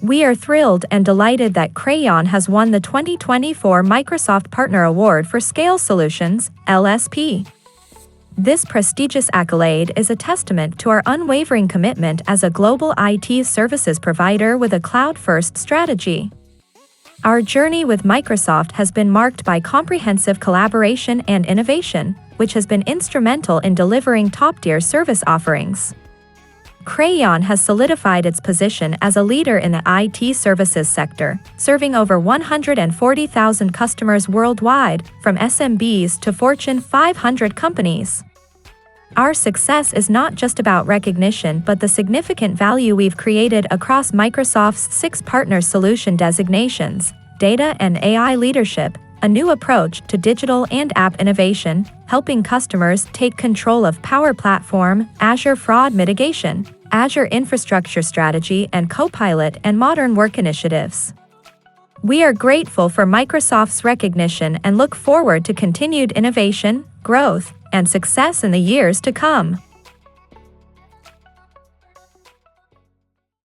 We are thrilled and delighted that Crayon has won the 2024 Microsoft Partner Award for Scale Solutions, LSP. This prestigious accolade is a testament to our unwavering commitment as a global IT services provider with a cloud-first strategy. Our journey with Microsoft has been marked by comprehensive collaboration and innovation, which has been instrumental in delivering top-tier service offerings. Crayon has solidified its position as a leader in the IT services sector, serving over 140,000 customers worldwide, from SMBs to Fortune 500 companies. Our success is not just about recognition but the significant value we've created across Microsoft's 6 partner solution designations: data and AI leadership, a new approach to digital and app innovation, helping customers take control of Power Platform, Azure fraud mitigation, Azure infrastructure strategy, and Copilot and modern work initiatives. We are grateful for Microsoft's recognition and look forward to continued innovation, growth, and success in the years to come.